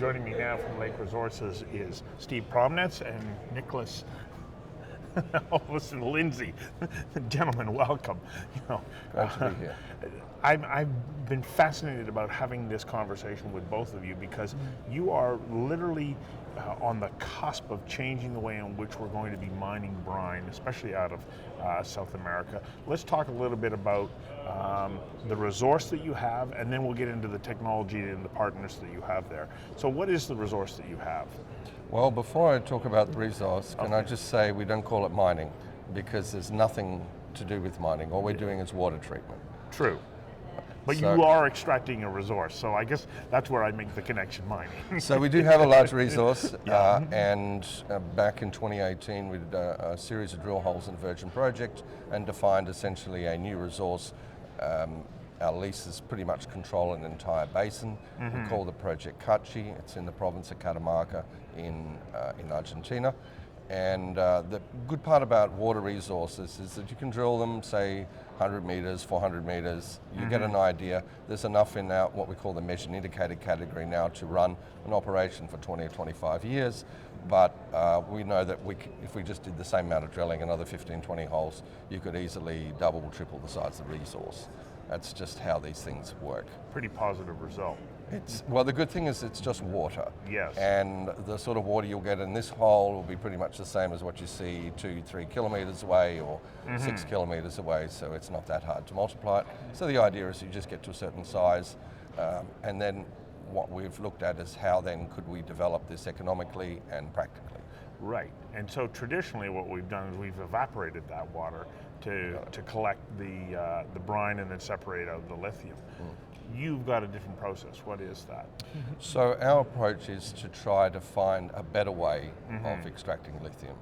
Joining me now from Lake Resources is Steve Promnitz and Nicholas. Listen, Lindsay. Gentlemen, welcome. Great to be here. I've been fascinated about having this conversation with both of you because you are literally on the cusp of changing the way in which we're going to be mining brine, especially out of South America. Let's talk a little bit about the resource that you have, and then we'll get into the technology and the partners that you have there. So what is the resource that you have? Well, before I talk about the resource, can I just say we don't call it mining because there's nothing to do with mining. All we're doing is water treatment. True. But So- you are extracting a resource, so I guess that's where I make the connection, mining. So we do have a large resource, Yeah. and back in 2018 we did a series of drill holes in the Virgin Project and defined essentially a new resource. Our leases pretty much control an entire basin. We call the project Katchi. It's in the province of Catamarca in Argentina. And the good part about water resources is that you can drill them, say, 100 meters, 400 meters. You get an idea. There's enough in our, what we call the measured and indicated category now to run an operation for 20 or 25 years. But we know that if we just did the same amount of drilling, another 15, 20 holes, you could easily double, triple the size of the resource. That's just how these things work. Pretty positive result. Well, the good thing is it's just water. Yes. And the sort of water you'll get in this hole will be pretty much the same as what you see 2-3 kilometers away or 6 kilometers away, so it's not that hard to multiply it. So the idea is you just get to a certain size, and then what we've looked at is how then could we develop this economically and practically. Right, and so traditionally what we've done is we've evaporated that water to collect the brine and then separate out the lithium. You've got a different process. What is that? So our approach is to try to find a better way of extracting lithium.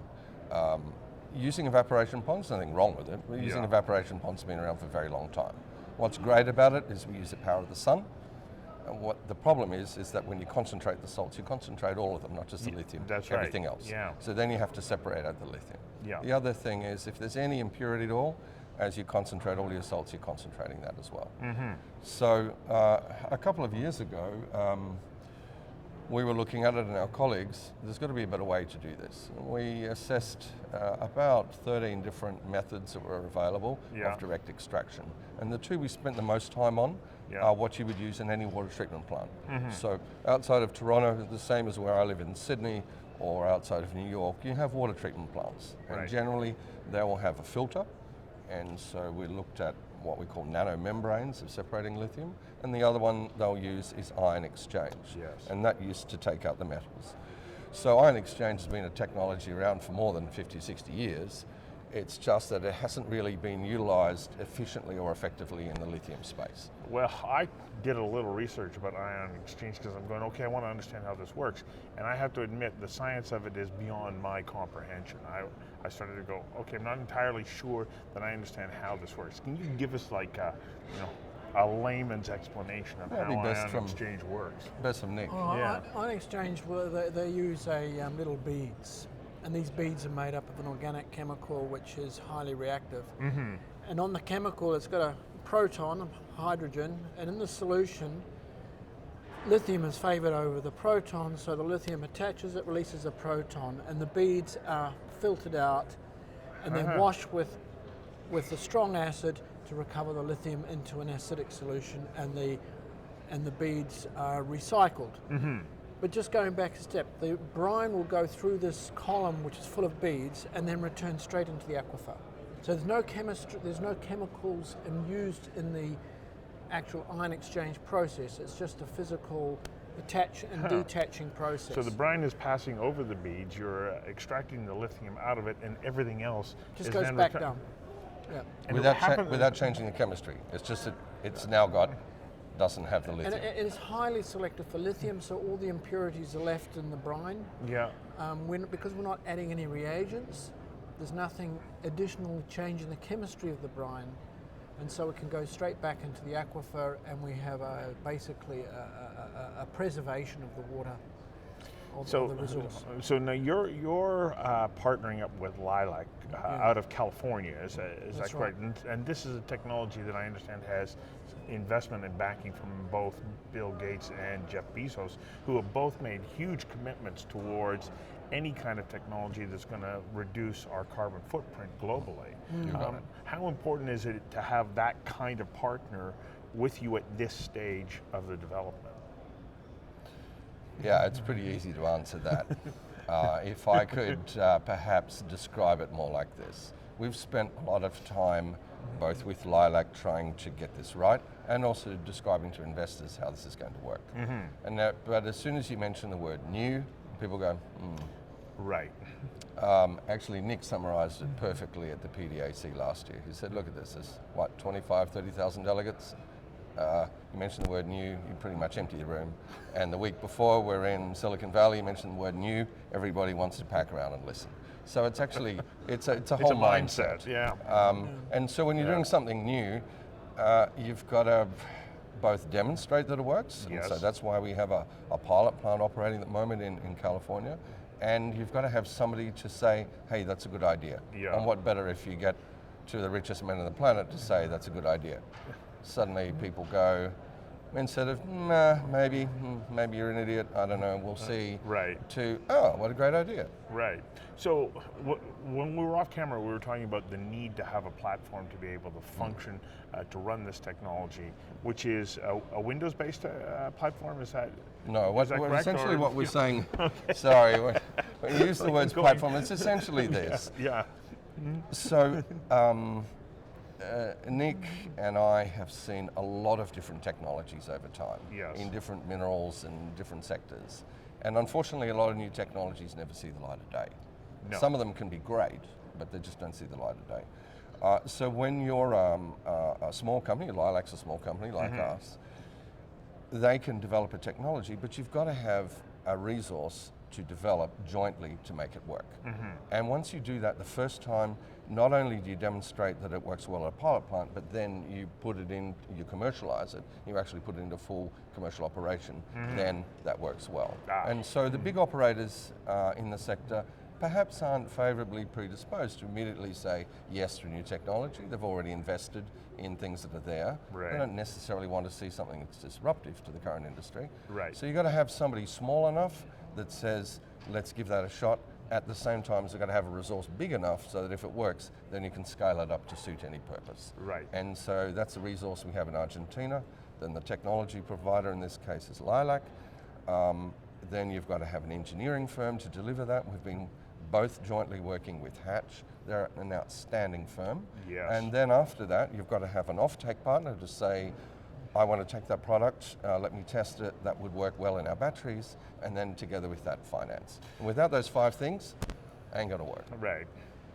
Using evaporation ponds, nothing wrong with it. Using evaporation ponds has been around for a very long time. What's great about it is we use the power of the sun. And what the problem is that when you concentrate the salts, you concentrate all of them, not just the lithium, That's everything right. else. Yeah. So then you have to separate out the lithium. Yeah. The other thing is if there's any impurity at all, as you concentrate all your salts, you're concentrating that as well. So a couple of years ago, we were looking at it and our colleagues, there's got to be a better way to do this. We assessed about 13 different methods that were available of direct extraction. And the two we spent the most time on are what you would use in any water treatment plant. So outside of Toronto, the same as where I live in Sydney, or outside of New York, you have water treatment plants. And generally, they will have a filter. And so we looked at what we call nanomembranes of separating lithium, and the other one they'll use is ion exchange, and that used to take out the metals. So ion exchange has been a technology around for more than 50, 60 years. It's just that it hasn't really been utilized efficiently or effectively in the lithium space. Well, I did a little research about ion exchange because I'm going, okay, I want to understand how this works. And I have to admit, the science of it is beyond my comprehension. I started to go, okay, I'm not entirely sure that I understand how this works. Can you give us like a layman's explanation of how ion exchange works? Best from Nick. Ion exchange, they use little beads. And these beads are made up of an organic chemical which is highly reactive. And on the chemical it's got a proton, hydrogen, and in the solution lithium is favoured over the proton, so the lithium attaches, it releases a proton, and the beads are filtered out and then washed with a strong acid to recover the lithium into an acidic solution, and the beads are recycled. But just going back a step, the brine will go through this column which is full of beads and then return straight into the aquifer. So there's no chemistry, there's no chemicals used in the actual ion exchange process. It's just a physical attach and detaching process. So the brine is passing over the beads, you're extracting the lithium out of it, and everything else just goes back down. Without changing the chemistry. It's just that it's now doesn't have the lithium. And it is highly selective for lithium, so all the impurities are left in the brine. Because we're not adding any reagents, there's nothing additional changing the chemistry of the brine, and so it can go straight back into the aquifer, and we have basically a preservation of the water. of the resource. So now you're partnering up with Lilac out of California, is that correct? right. And this is a technology that I understand has investment and backing from both Bill Gates and Jeff Bezos, who have both made huge commitments towards any kind of technology that's going to reduce our carbon footprint globally. How important is it to have that kind of partner with you at this stage of the development? Yeah, it's pretty easy to answer that. If I could perhaps describe it more like this. We've spent a lot of time both with Lilac trying to get this right and also describing to investors how this is going to work. But as soon as you mention the word new, people go, Right. Actually, Nick summarized it perfectly at the PDAC last year. He said, look at this, there's what, 25, 30,000 delegates? You mentioned the word new, you pretty much empty the room. And the week before, we're in Silicon Valley, you mentioned the word new, everybody wants to pack around and listen. So it's actually, it's a whole mindset. Yeah. And so when you're doing something new, you've got to both demonstrate that it works, and so that's why we have a pilot plant operating at the moment in California, and you've got to have somebody to say, hey, that's a good idea. And what better if you get to the richest men on the planet to say that's a good idea. Suddenly people go, instead of, nah, maybe you're an idiot, I don't know, we'll see, to, oh, what a great idea. Right. So when we were off camera, we were talking about the need to have a platform to be able to function, to run this technology, which is a Windows-based platform, is that? No, essentially what we're saying, Okay. Sorry, when you use the words platform, it's essentially this. Yeah. So, Nick and I have seen a lot of different technologies over time in different minerals and different sectors. And unfortunately, a lot of new technologies never see the light of day. No. Some of them can be great, but they just don't see the light of day. So when you're a small company, Lilac's a small company like us, they can develop a technology, but you've got to have a resource to develop jointly to make it work. And once you do that the first time, not only do you demonstrate that it works well at a pilot plant, but then you put it in, you commercialize it, you actually put it into full commercial operation, then that works well. And so the big operators in the sector perhaps aren't favorably predisposed to immediately say yes to new technology. They've already invested in things that are there. They don't necessarily want to see something that's disruptive to the current industry. So you've got to have somebody small enough that says, let's give that a shot. At the same time, you've got to have a resource big enough so that if it works, then you can scale it up to suit any purpose. And so that's the resource we have in Argentina. Then the technology provider in this case is Lilac. Then you've got to have an engineering firm to deliver that. We've been both jointly working with Hatch. They're an outstanding firm. And then after that, you've got to have an offtake partner to say, I want to take that product, let me test it, that would work well in our batteries, and then together with that, finance. And without those 5 things, ain't gonna work.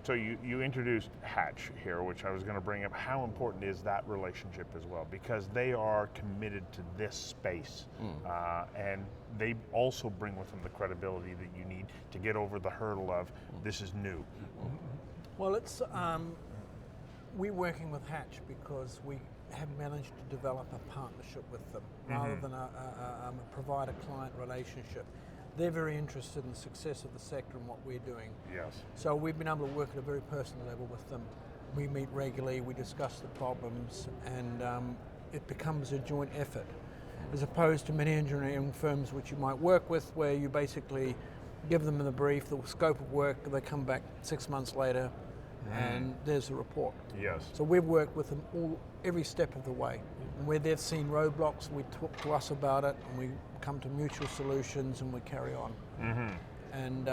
So you introduced Hatch here, which I was going to bring up. How important is that relationship as well? Because they are committed to this space, and they also bring with them the credibility that you need to get over the hurdle of this is new. Well, it's we're working with Hatch because we have managed to develop a partnership with them rather than a provider-client relationship. They're very interested in the success of the sector and what we're doing. So we've been able to work at a very personal level with them. We meet regularly, we discuss the problems, and it becomes a joint effort, as opposed to many engineering firms which you might work with, where you basically give them the brief, the scope of work, they come back 6 months later, and there's the report. So we've worked with them every step of the way. And where they've seen roadblocks, we talk to us about it, and we come to mutual solutions, and we carry on. And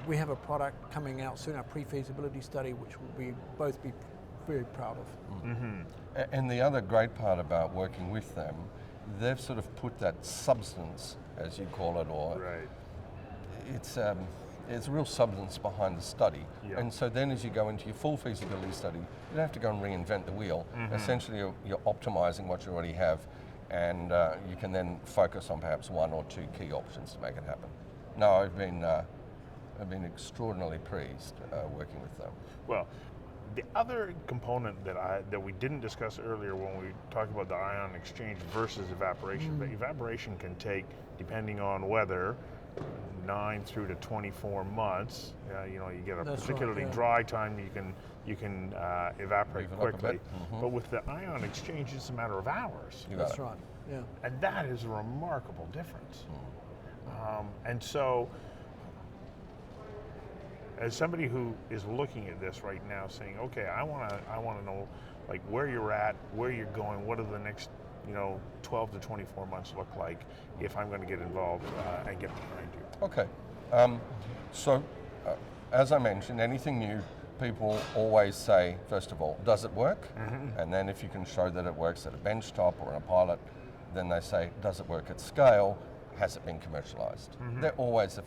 we have a product coming out soon, our pre-feasibility study, which we'll both be very proud of. And the other great part about working with them, they've sort of put that substance, as you call it, or it's real substance behind the study. And so then as you go into your full feasibility study, you don't have to go and reinvent the wheel. Essentially, you're optimizing what you already have, and you can then focus on perhaps 1 or 2 key options to make it happen. No, I've been extraordinarily pleased working with them. Well, the other component that we didn't discuss earlier when we talked about the ion exchange versus evaporation, but evaporation can take, depending on weather, 9 through to 24 months, you know, you get a That's right, particularly yeah. dry time, you can evaporate Move it up a quickly. bit. But with the ion exchange, it's a matter of hours. You got That's it. right. Yeah. And that is a remarkable difference. And so, as somebody who is looking at this right now, saying, "Okay, I want to know, like, where you're at, where you're going, what are the next, 12 to 24 months look like if I'm going to get involved and get behind you." Okay. So, as I mentioned, anything new, people always say, first of all, does it work? And then if you can show that it works at a benchtop or in a pilot, then they say, does it work at scale? Has it been commercialized? They're always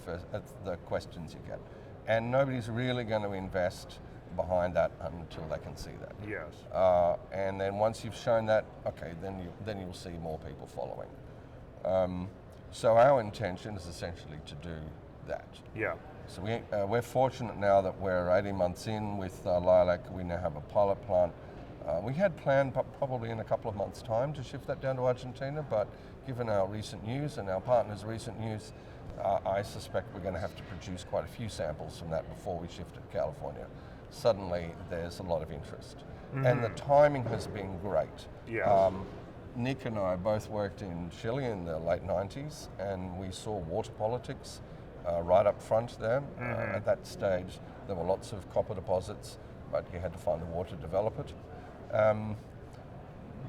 the questions you get. And nobody's really going to invest behind that until they can see that. Yes. And then once you've shown that, okay, then you'll see more people following. So our intention is essentially to do that. Yeah. So we're fortunate now that we're 18 months in with Lilac. We now have a pilot plant. We had planned probably in a couple of months' time to shift that down to Argentina, but given our recent news and our partners' recent news, I suspect we're going to have to produce quite a few samples from that before we shift to California. Suddenly, there's a lot of interest. And the timing has been great. Yes. Nick and I both worked in Chile in the late 90s, and we saw water politics right up front there. At that stage, there were lots of copper deposits, but you had to find the water to develop it.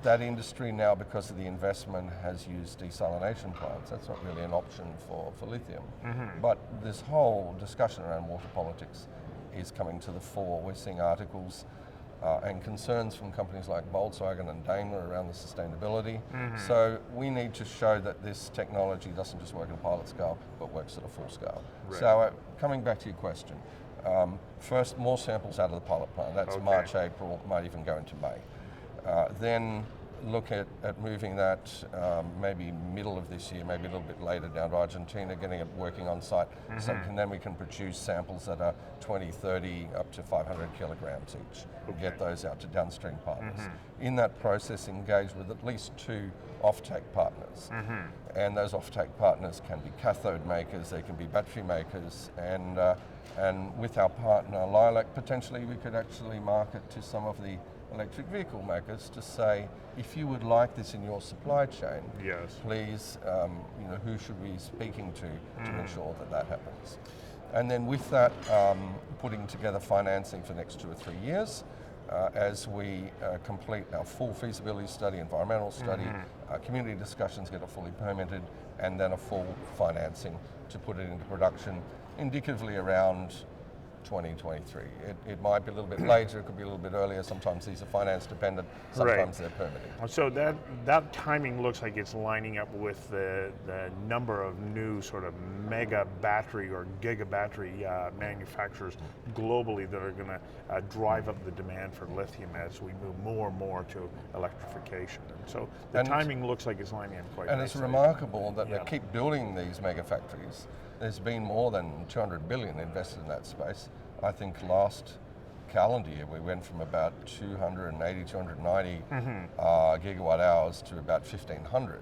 That industry now, because of the investment, has used desalination plants. That's not really an option for lithium. But this whole discussion around water politics is coming to the fore. We're seeing articles and concerns from companies like Volkswagen and Daimler around the sustainability. So we need to show that this technology doesn't just work at a pilot scale, but works at a full scale. Right. So coming back to your question, first, more samples out of the pilot plant. That's Okay. March, April, might even go into May. Then look at moving that maybe middle of this year, maybe a little bit later down to Argentina, getting it working on site. So then we can produce samples that are 20, 30, up to 500 kilograms each. And get those out to downstream partners. In that process, engage with at least 2 offtake partners. And those offtake partners can be cathode makers, they can be battery makers, and with our partner Lilac, potentially we could actually market to some of the electric vehicle makers to say, if you would like this in your supply chain, Yes. please, who should we be speaking to ensure that happens? And then with that, putting together financing for the next 2 or 3 years as we complete our full feasibility study, environmental study, community discussions, get it fully permitted, and then a full financing to put it into production, indicatively around 2023. It might be a little bit later, it could be a little bit earlier. Sometimes these are finance dependent, sometimes they're permitted. So that timing looks like it's lining up with the number of new sort of mega battery or giga battery manufacturers globally that are going to drive up the demand for lithium as we move more and more to electrification. And so the timing looks like it's lining up quite nicely. And it's remarkable that they keep building these mega factories. There's been more than 200 billion invested in that space. I think last calendar year we went from about 280, 290 gigawatt hours to about 1,500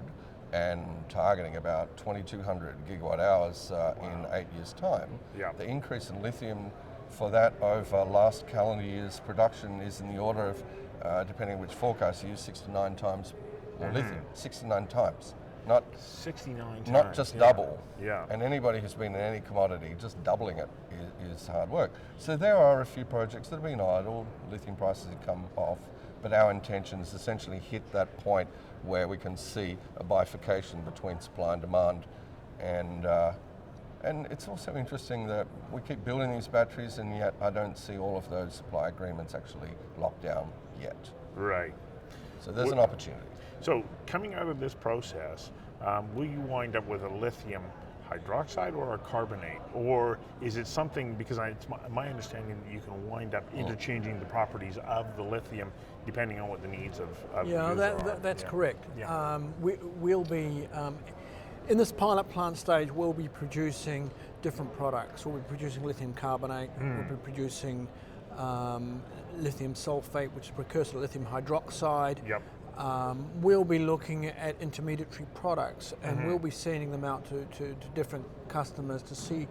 and targeting about 2,200 gigawatt hours in 8 years' time. Yeah. The increase in lithium for that over last calendar year's production is in the order of, depending on which forecast you use, 6 to 9 times more lithium, 69 times. Not 69 times. Not just double. Yeah. And anybody who's been in any commodity, just doubling it is hard work. So there are a few projects that have been idle, lithium prices have come off, but our intention is essentially hit that point where we can see a bifurcation between supply and demand. And it's also interesting that we keep building these batteries, and yet I don't see all of those supply agreements actually locked down yet. Right. So there's an opportunity. So coming out of this process, will you wind up with a lithium hydroxide or a carbonate? Or is it something, because it's my understanding that you can wind up interchanging the properties of the lithium depending on what the needs of Yeah, the user are. that's correct. Yeah. We'll be, in this pilot plant stage, we'll be producing different products. We'll be producing lithium carbonate, we'll be producing lithium sulfate, which is precursor to lithium hydroxide. Yep. we'll be looking at intermediary products, and we'll be sending them out to different customers to see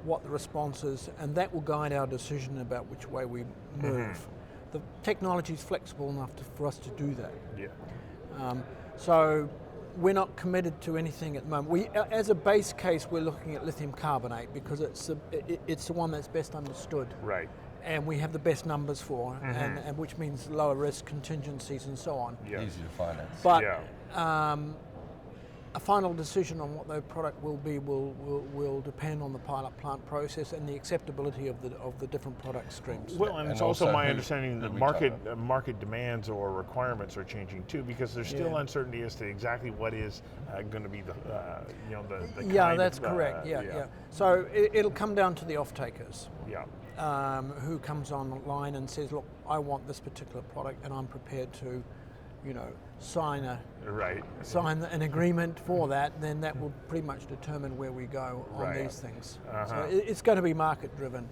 what the response is, and that will guide our decision about which way we move. The technology is flexible enough for us to do that. Yeah. So we're not committed to anything at the moment. As a base case, we're looking at lithium carbonate because it's the one that's best understood. Right. And we have the best numbers for, and which means lower risk contingencies and so on. Yeah. Easy to finance. But Yeah. a final decision on what the product will be will depend on the pilot plant process and the acceptability of the different product streams. Well, and it's And also also my who- understanding that who we market demands or requirements are changing too, because there's still Yeah. uncertainty as to exactly what is going to be the the Yeah, kind that's of, correct. Yeah. So it'll come down to the off-takers. Yeah. Who comes online and says, look, I want this particular product and I'm prepared to, sign Right. an agreement for that, then that will pretty much determine where we go on Right. these things. Uh-huh. So it's going to be market driven.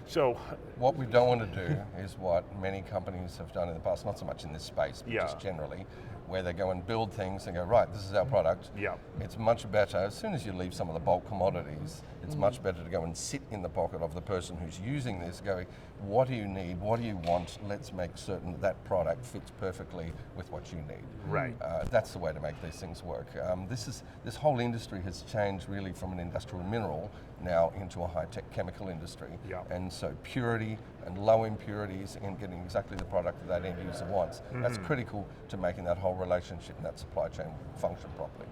So What we don't want to do is what many companies have done in the past, not so much in this space, but Yeah. just generally, where they go and build things and go, right, this is our product. Yeah. It's much better, as soon as you leave some of the bulk commodities, it's much better to go and sit in the pocket of the person who's using this, going, what do you need, what do you want, let's make certain that that product fits perfectly with what you need. Right. That's the way to make these things work. This whole industry has changed really from an industrial mineral now into a high-tech chemical industry. Yeah. And so purity and low impurities and getting exactly the product that end user wants, that's critical to making that whole relationship and that supply chain function properly.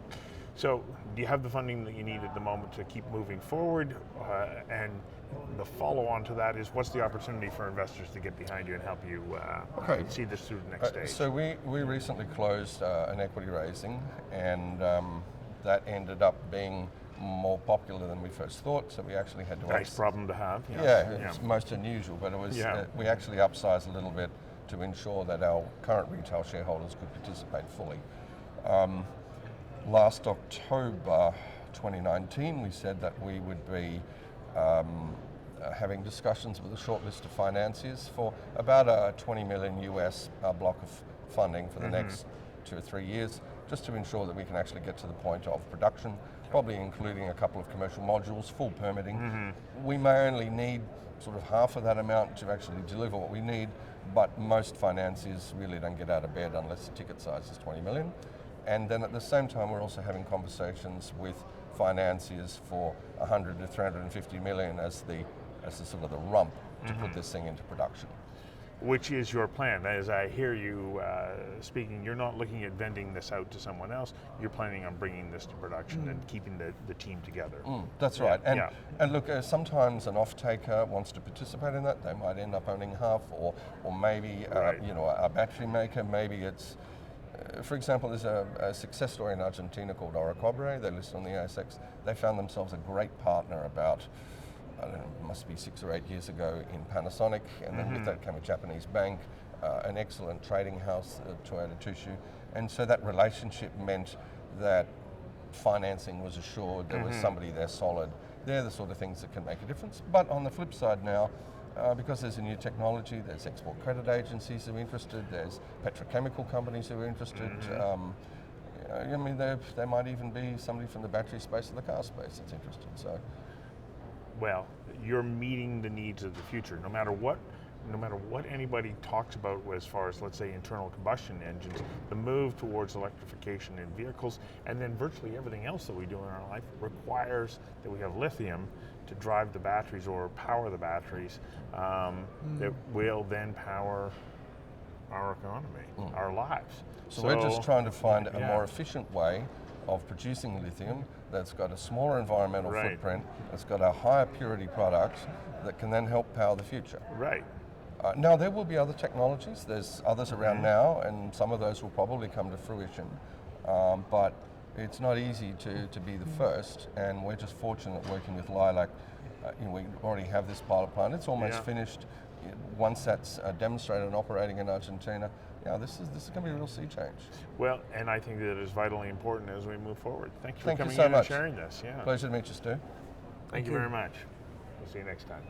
So, do you have the funding that you need at the moment to keep moving forward? And the follow-on to that is, what's the opportunity for investors to get behind you and help you see this through the next stage? So we recently closed an equity raising, and that ended up being more popular than we first thought. So we actually had to Nice problem to have. Yeah, it's most unusual, but it was. Yeah. We actually upsized a little bit to ensure that our current retail shareholders could participate fully. Last October 2019, we said that we would be having discussions with a short list of financiers for about a 20 million US block of funding for the next 2 or 3 years, just to ensure that we can actually get to the point of production, probably including a couple of commercial modules, full permitting. We may only need sort of half of that amount to actually deliver what we need, but most financiers really don't get out of bed unless the ticket size is 20 million. And then at the same time, we're also having conversations with financiers for 100 to 350 million as the sort of the rump to put this thing into production. Which is your plan? As I hear you speaking, you're not looking at vending this out to someone else. You're planning on bringing this to production and keeping the team together. That's right. And look, sometimes an off-taker wants to participate in that. They might end up owning half, or maybe Right. a battery maker. Maybe it's, for example, there's a success story in Argentina called Orocobre. They listed on the ASX. They found themselves a great partner about, I don't know, it must be 6 or 8 years ago in Panasonic, and then with that came a Japanese bank, an excellent trading house, Toyota Tsusho, and so that relationship meant that financing was assured, there was somebody there solid. They're the sort of things that can make a difference. But on the flip side now, because there's a new technology, there's export credit agencies who are interested, there's petrochemical companies who are interested. I mean, there might even be somebody from the battery space or the car space that's interested. So, Well, you're meeting the needs of the future. No matter what anybody talks about as far as, let's say, internal combustion engines, the move towards electrification in vehicles, and then virtually everything else that we do in our life requires that we have lithium to drive the batteries or power the batteries that will then power our economy, our lives. so we're just trying to find a more efficient way of producing lithium that's got a smaller environmental Right. footprint, that's got a higher purity product that can then help power the future. Right. Now, there will be other technologies. There's others around now, and some of those will probably come to fruition. But it's not easy to be the first, and we're just fortunate working with Lilac. We already have this pilot plant. It's almost finished. Once that's demonstrated and operating in Argentina, this is going to be a real sea change. Well, and I think that is vitally important as we move forward. Thank you for Thank you coming so in much. and sharing this. Yeah. Pleasure to meet you, Stu. Thank you very much. We'll see you next time.